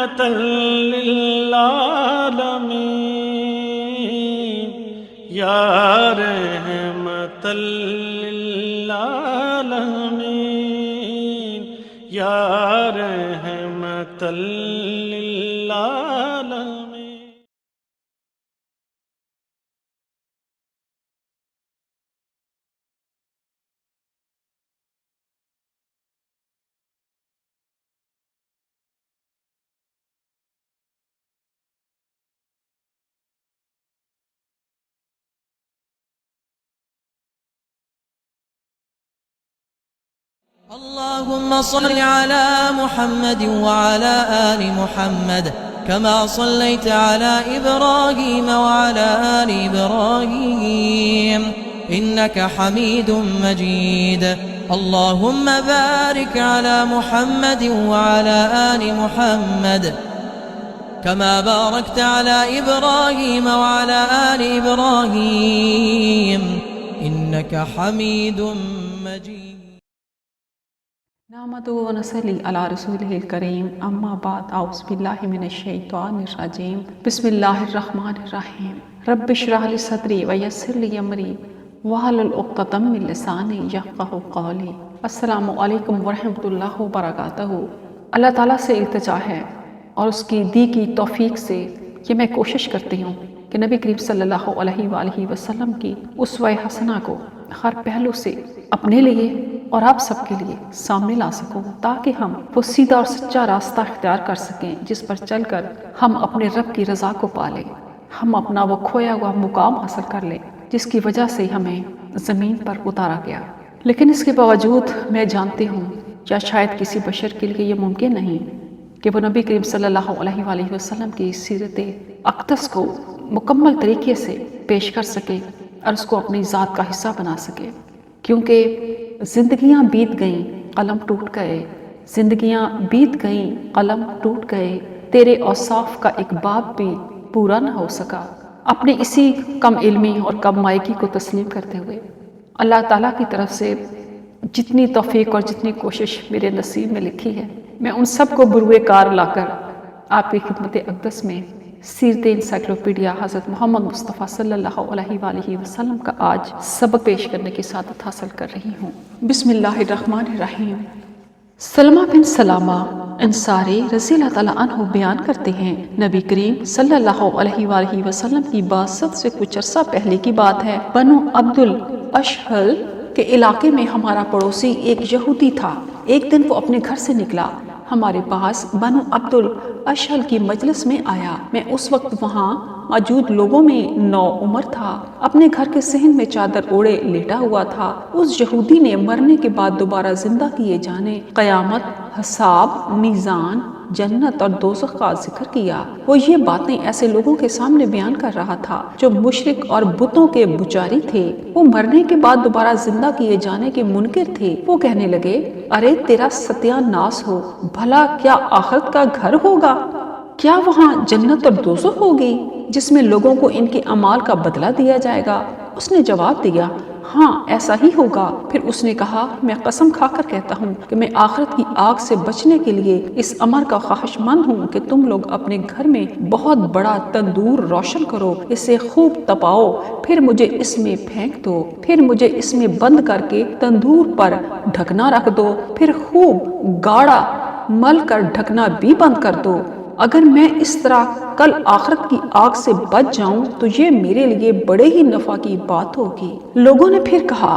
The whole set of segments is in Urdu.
رحمة للعالمين يا رحمة للعالمين يا رحمة للعالمين. اللهم صل على محمد وعلى آل محمد كما صليت على إبراهيم وعلى آل إبراهيم إنك حميد مجيد. اللهم بارك على محمد وعلى آل محمد كما باركت على إبراهيم وعلى آل إبراهيم إنك حميد مجيد. نحمدہ و نصلی علی رسولہ الکریم، اما بعد، اعوذ باللہ من الشیطان الرجیم، بسم اللہ الرحمن الرحیم. رب اشرح لی صدری ویسر لی امری واحلل عقدۃ من لسانی یفقہوا قولی. السلام علیکم ورحمۃ اللہ وبرکاتہ. اللہ تعالیٰ سے التجا ہے اور اس کی دی کی توفیق سے کہ میں کوشش کرتی ہوں کہ نبی کریم صلی اللہ علیہ وآلہ وسلم کی اسوہ حسنہ کو ہر پہلو سے اپنے لیے اور آپ سب کے لیے سامنے لا سکوں، تاکہ ہم وہ سیدھا اور سچا راستہ اختیار کر سکیں جس پر چل کر ہم اپنے رب کی رضا کو پالیں، ہم اپنا وہ کھویا ہوا مقام حاصل کر لیں جس کی وجہ سے ہمیں زمین پر اتارا گیا. لیکن اس کے باوجود میں جانتی ہوں یا شاید کسی بشر کے لیے یہ ممکن نہیں کہ وہ نبی کریم صلی اللہ علیہ وآلہ وسلم کی سیرت اقدس کو مکمل طریقے سے پیش کر سکے اور اس کو اپنی ذات کا حصہ بنا سکے، کیونکہ زندگیاں بیت گئیں، قلم ٹوٹ گئے، زندگیاں بیت گئیں، قلم ٹوٹ گئے، تیرے اوصاف کا ایک باب بھی پورا نہ ہو سکا. اپنے اسی کم علمی اور کم مائگی کو تسلیم کرتے ہوئے اللہ تعالیٰ کی طرف سے جتنی توفیق اور جتنی کوشش میرے نصیب میں لکھی ہے، میں ان سب کو بروئے کار لا کر آپ کی خدمت اقدس میں سیرت انسائکلوپیڈیا حضرت محمد مصطفیٰ صلی اللہ علیہ وآلہ وسلم کا آج سبق پیش کرنے کی سعادت حاصل کر رہی ہوں. بسم اللہ الرحمن الرحیم. سلمہ بن سلامہ انصاری رضی اللہ تعالیٰ عنہ بیان کرتے ہیں، نبی کریم صلی اللہ علیہ وآلہ وسلم کی بعثت سے کچھ عرصہ پہلے کی بات ہے. بنو عبد الاشہل کے علاقے میں ہمارا پڑوسی ایک یہودی تھا. ایک دن وہ اپنے گھر سے نکلا، ہمارے پاس بنو عبد الاشہل کی مجلس میں آیا. میں اس وقت وہاں موجود لوگوں میں نو عمر تھا. اپنے گھر کے صحن میں چادر اوڑے لیٹا ہوا تھا. اس یہودی نے مرنے کے بعد دوبارہ زندہ کیے جانے، قیامت، حساب، میزان، جنت اور دوزخ کا ذکر کیا. وہ یہ باتیں ایسے لوگوں کے سامنے بیان کر رہا تھا جو مشرک اور بتوں کے پجاری تھے. وہ مرنے کے بعد دوبارہ زندہ کیے جانے کے منکر تھے. وہ کہنے لگے، ارے تیرا ستیہ ناس ہو، بھلا کیا آخرت کا گھر ہوگا؟ کیا وہاں جنت اور دوزخ ہوگی جس میں لوگوں کو ان کے اعمال کا بدلہ دیا جائے گا؟ اس نے جواب دیا، ہاں ایسا ہی ہوگا. پھر اس نے کہا، میں قسم کھا کر کہتا ہوں کہ میں آخرت کی آگ سے بچنے کے لیے اس امر کا خواہش مند ہوں کہ تم لوگ اپنے گھر میں بہت بڑا تندور روشن کرو، اسے خوب تپاؤ، پھر مجھے اس میں پھینک دو، پھر مجھے اس میں بند کر کے تندور پر ڈھکنا رکھ دو، پھر خوب گاڑا مل کر ڈھکنا بھی بند کر دو. اگر میں اس طرح کل آخرت کی آگ سے بچ جاؤں تو یہ میرے لیے بڑے ہی نفع کی بات ہوگی. لوگوں نے پھر کہا،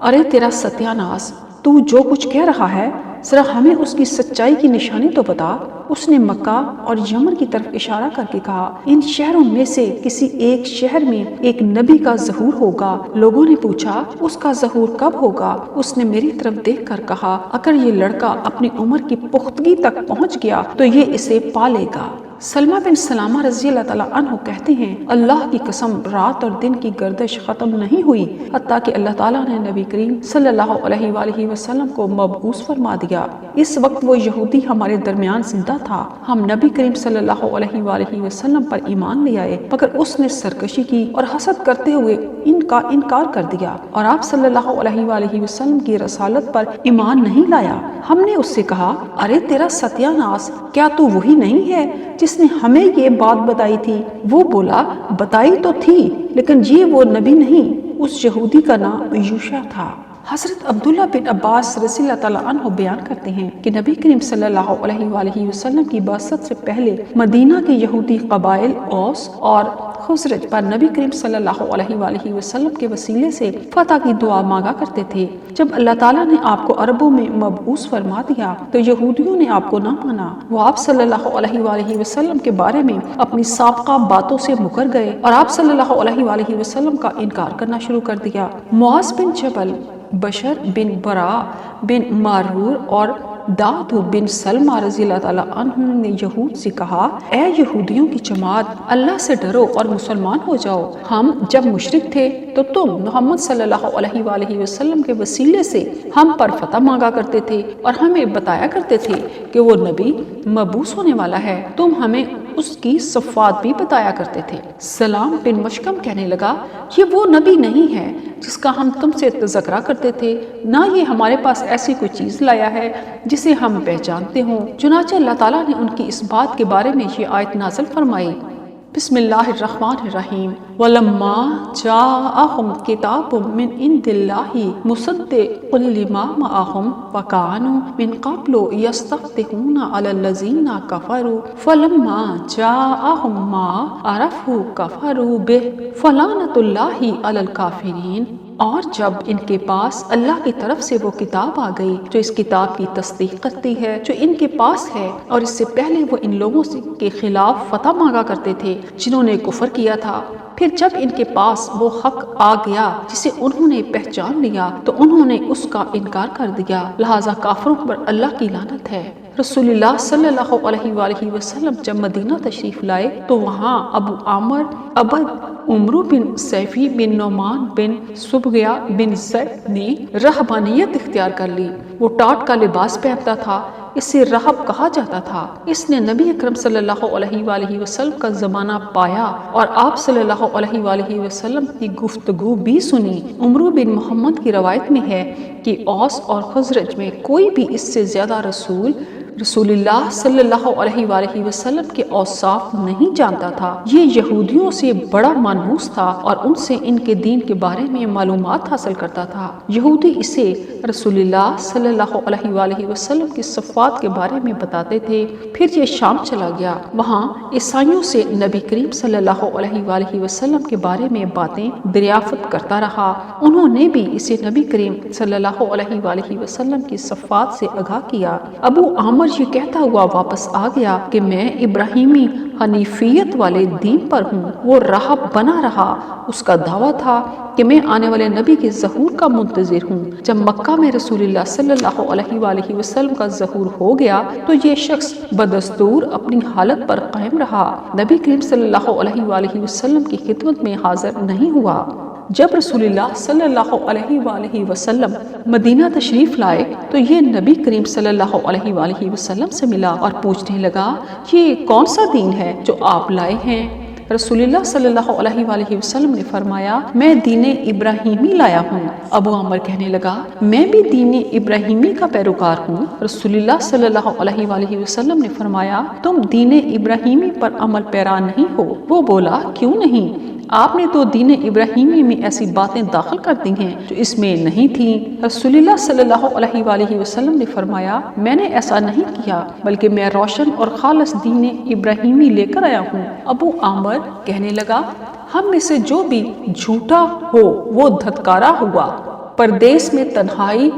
ارے تیرا ستیہ ناس، تو جو کچھ کہہ رہا ہے ذرا ہمیں اس کی سچائی کی نشانی تو بتا. اس نے مکہ اور یمن کی طرف اشارہ کر کے کہا، ان شہروں میں سے کسی ایک شہر میں ایک نبی کا ظہور ہوگا. لوگوں نے پوچھا، اس کا ظہور کب ہوگا؟ اس نے میری طرف دیکھ کر کہا، اگر یہ لڑکا اپنی عمر کی پختگی تک پہنچ گیا تو یہ اسے پالے گا. سلمہ بن سلامہ رضی اللہ تعالیٰ عنہ کہتے ہیں اللہ کی قسم رات اور دن کی گردش ختم نہیں ہوئی حتیٰ کہ اللہ تعالیٰ نے نبی کریم صلی اللہ علیہ وآلہ وسلم کو مبعوث فرما دیا۔ اس وقت وہ یہودی ہمارے درمیان زندہ تھا، ہم نبی کریم صلی اللہ علیہ وآلہ وسلم پر ایمان لے آئے مگر اس نے سرکشی کی اور حسد کرتے ہوئے ان کا انکار کر دیا اور آپ صلی اللہ علیہ وآلہ وسلم کی رسالت پر ایمان نہیں لایا۔ ہم نے اس سے کہا ارے تیرا ستیہ ناس، کیا تو وہی نہیں ہے جس نے ہمیں یہ بات بتائی تھی؟ وہ بولا بتائی تو تھی لیکن یہ وہ نبی نہیں۔ اس یہودی کا نام یوشع تھا۔ حضرت عبداللہ بن عباس رضی اللہ تعالیٰ عنہ بیان کرتے ہیں کہ نبی کریم صلی اللہ علیہ وآلہ وسلم کی بعثت سے پہلے مدینہ کے یہودی قبائل اوس اور خزرج پر نبی کریم صلی اللہ علیہ وآلہ وسلم کے وسیلے سے فتح کی دعا مانگا کرتے تھے۔ جب اللہ تعالیٰ نے آپ کو عربوں میں مبعوث فرما دیا تو یہودیوں نے آپ کو نہ مانا، وہ آپ صلی اللہ علیہ وآلہ وسلم کے بارے میں اپنی سابقہ باتوں سے مکر گئے اور آپ صلی اللہ علیہ وآلہ وسلم کا انکار کرنا شروع کر دیا۔ معاذ بن جبل، بشر بن برا بن مارور اور داؤد بن سلمہ رضی اللہ تعالیٰ عنہ نے یہود سے کہا اے یہودیوں کی جماعت، اللہ سے ڈرو اور مسلمان ہو جاؤ۔ ہم جب مشرک تھے تو تم محمد صلی اللہ علیہ وآلہ وسلم کے وسیلے سے ہم پر فتح مانگا کرتے تھے اور ہمیں بتایا کرتے تھے کہ وہ نبی مبعوث ہونے والا ہے، تم ہمیں اس کی صفات بھی بتایا کرتے تھے۔ سلام بن مشکم کہنے لگا یہ وہ نبی نہیں ہے جس کا ہم تم سے تذکرہ کرتے تھے، نہ یہ ہمارے پاس ایسی کوئی چیز لایا ہے جسے ہم پہچانتے ہوں۔ چنانچہ اللہ تعالیٰ نے ان کی اس بات کے بارے میں یہ آیت نازل فرمائی، بسم اللہ الرحمن الرحیم وَلَمَّا جَاءَهُمْ كِتَابٌ مِّنْ عِندِ اللَّهِ مُصَدِّقٌ لِّمَا مَعَهُمْ وَكَانُوا مِن قَبْلُ يَسْتَفْتِحُونَ عَلَى الَّذِينَ كَفَرُوا فَلَمَّا جَاءَهُم مَّا عَرَفُوا كَفَرُوا بِهِ فَلَعْنَةُ اللَّهِ عَلَى الْكَافِرِينَ۔ اور جب ان کے پاس اللہ کی طرف سے وہ کتاب آ گئی جو اس کتاب کی تصدیق کرتی ہے جو ان کے پاس ہے، اور اس سے پہلے وہ ان لوگوں کے خلاف فتح مانگا کرتے تھے جنہوں نے کفر کیا تھا، پھر جب ان کے پاس وہ حق آ گیا جسے انہوں نے پہچان لیا تو انہوں نے اس کا انکار کر دیا، لہٰذا کافروں پر اللہ کی لعنت ہے۔ رسول اللہ صلی اللہ علیہ وآلہ وسلم جب مدینہ تشریف لائے تو وہاں ابو عامر عبد عمرو بن سیفی بن نعمان بن سبغیا بن زید نے رہبانیت اختیار کر لی۔ وہ ٹاٹ کا لباس پہنتا تھا، اسے رہب کہا جاتا تھا۔ اس نے نبی اکرم صلی اللہ علیہ وآلہ وسلم کا زمانہ پایا اور آپ صلی اللہ علیہ وآلہ وسلم کی گفتگو بھی سنی۔ عمرو بن محمد کی روایت میں ہے کہ اوس اور خزرج میں کوئی بھی اس سے زیادہ رسول اللہ صلی اللہ علیہ وآلہ وسلم کے اوصاف نہیں جانتا تھا۔ یہ یہودیوں سے بڑا مانوس تھا اور ان سے ان کے دین کے بارے میں معلومات حاصل کرتا تھا۔ یہودی اسے رسول اللہ صلی اللہ علیہ وآلہ وسلم کی صفات کے بارے میں بتاتے تھے۔ پھر یہ شام چلا گیا، وہاں عیسائیوں سے نبی کریم صلی اللہ علیہ وآلہ وسلم کے بارے میں باتیں دریافت کرتا رہا۔ انہوں نے بھی اسے نبی کریم صلی اللہ علیہ وآلہ وسلم کی صفات سے آگاہ کیا۔ ابو عامر یہ کہتا ہوا واپس آ گیا کہ میں ابراہیمی حنیفیت والے دین پر ہوں۔ وہ راہب بنا رہا، اس کا دعویٰ تھا کہ میں آنے والے نبی کے ظہور کا منتظر ہوں۔ جب مکہ میں رسول اللہ صلی اللہ علیہ وآلہ وسلم کا ظہور ہو گیا تو یہ شخص بدستور اپنی حالت پر قائم رہا، نبی کریم صلی اللہ علیہ وآلہ وسلم کی خدمت میں حاضر نہیں ہوا۔ جب رسول اللہ صلی اللہ علیہ وآلہ وسلم مدینہ تشریف لائے تو یہ نبی کریم صلی اللہ علیہ وآلہ وسلم سے ملا اور پوچھنے لگا یہ کون سا دین ہے جو آپ لائے ہیں؟ رسول اللہ صلی اللہ علیہ وآلہ وسلم نے فرمایا میں دین ابراہیمی لایا ہوں۔ ابو عامر کہنے لگا میں بھی دین ابراہیمی کا پیروکار ہوں۔ رسول اللہ صلی اللہ علیہ وآلہ وسلم نے فرمایا تم دین ابراہیمی پر عمل پیرا نہیں ہو۔ وہ بولا کیوں نہیں؟ آپ نے تو دین ابراہیمی میں ایسی باتیں داخل کر دی ہیں جو اس میں نہیں تھیں۔ رسول اللہ صلی اللہ علیہ وآلہ وسلم نے فرمایا میں نے ایسا نہیں کیا بلکہ میں روشن اور خالص دین ابراہیمی لے کر آیا ہوں۔ ابو عامر کہنے لگا ہم میں سے جو بھی جھوٹا ہو وہ دھتکارا ہوا۔ پردیس میں تنہائی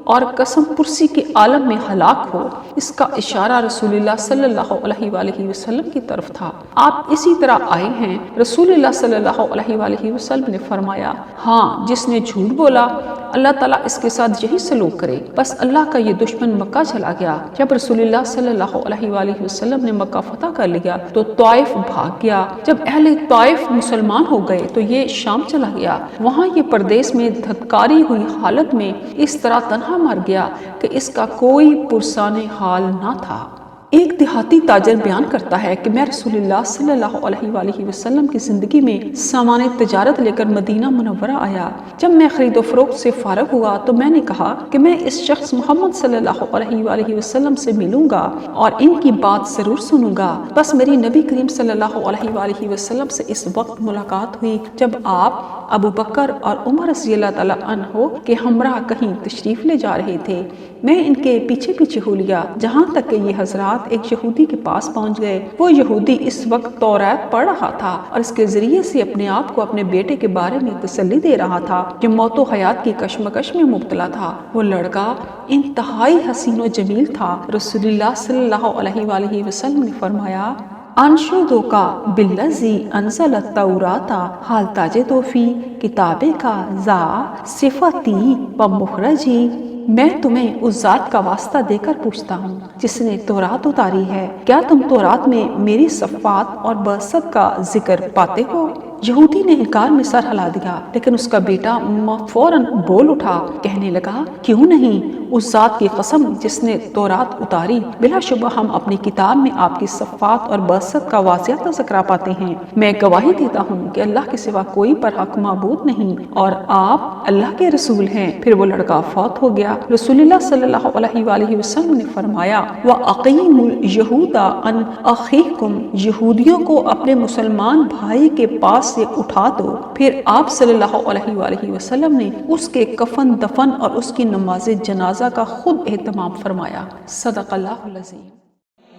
اور قسم پرسی کے عالم میں ہلاک ہو۔ اس کا اشارہ رسول اللہ صلی اللہ علیہ وآلہ وسلم کی طرف تھا۔ آپ اسی طرح آئے ہیں۔ رسول اللہ صلی اللہ علیہ وآلہ وسلم نے فرمایا، ہاں جس نے جھوٹ بولا اللہ تعالیٰ اس کے ساتھ یہی سلوک کرے۔ بس اللہ کا یہ دشمن مکہ چلا گیا۔ جب رسول اللہ صلی اللہ علیہ وآلہ وسلم نے مکہ فتح کر لیا تو طائف بھاگ گیا۔ جب اہل طائف مسلمان ہو گئے تو یہ شام چلا گیا۔ وہاں یہ پردیس میں دھتکاری ہوئی حالت میں اس طرح تنہا مر گیا کہ اس کا کوئی پرسان حال نہ تھا۔ ایک دیہاتی تاجر بیان کرتا ہے کہ میں رسول اللہ صلی اللہ علیہ وآلہ وسلم کی زندگی میں سامان تجارت لے کر مدینہ منورہ آیا۔ جب میں خرید و فروخت سے فارغ ہوا تو میں نے کہا کہ میں اس شخص محمد صلی اللہ علیہ وآلہ وسلم سے ملوں گا اور ان کی بات ضرور سنوں گا۔ بس میری نبی کریم صلی اللہ علیہ وآلہ وسلم سے اس وقت ملاقات ہوئی جب آپ ابو بکر اور عمر رضی اللہ تعالیٰ عنہ کے ہمراہ کہیں تشریف لے جا رہے تھے۔ میں ان کے پیچھے پیچھے ہو لیا جہاں تک کہ یہ حضرات ایک یہودی کے پاس پہنچ گئے۔ وہ یہودی اس وقت تورات پڑھ رہا تھا اور اس کے ذریعے سے اپنے آپ کو اپنے بیٹے کے بارے میں تسلی دے رہا تھا جو موت و حیات کی کشمکش میں مبتلا تھا۔ وہ لڑکا انتہائی حسین و جمیل تھا۔ رسول اللہ صلی اللہ علیہ وآلہ وسلم نے فرمایا، انشدو کا بالذی انزل التوراۃ حال تجد فی کتابے کا ذا صفتی و مخرجی۔ میں تمہیں اس ذات کا واسطہ دے کر پوچھتا ہوں جس نے تورات اتاری ہے، کیا تم تورات میں میری صفات اور بعثت کا ذکر پاتے ہو؟ یہودی نے انکار میں سر ہلا دیا، لیکن اس کا بیٹا فوراً بول اٹھا، کہنے لگا، کیوں نہیں، اس ذات کی قسم جس نے تورات اتاری، بلا شبہ ہم اپنی کتاب میں آپ کی صفات اور بعثت کا واضح تذکرہ پاتے ہیں۔ میں گواہی دیتا ہوں کہ اللہ کے سوا کوئی پر حق معبود نہیں اور آپ اللہ کے رسول ہیں۔ پھر وہ لڑکا فوت ہو گیا۔ رسول اللہ صلی اللہ علیہ وآلہ وسلم نے فرمایا، وَأَقِیمُوا الْيَهُودَ عَنْ أَخِیکُمْ، یہودیوں کو اپنے مسلمان بھائی کے پاس سے اٹھا دو۔ پھر آپ صلی اللہ علیہ وآلہ وسلم نے اس کے کفن دفن اور اس کی نماز جنازہ کا خود اہتمام فرمایا۔ صدق اللہ العظیم۔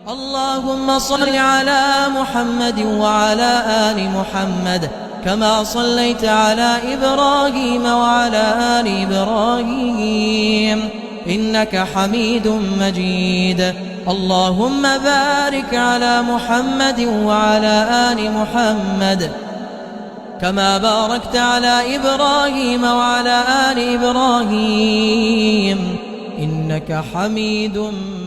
اللهم صل على محمد وعلى آل محمد كما صليت على إبراهيم وعلى آل إبراهيم إنك حميد مجيد اللهم بارك على محمد وعلى آل محمد كما باركت على إبراهيم وعلى آل إبراهيم إنك حميد مجيد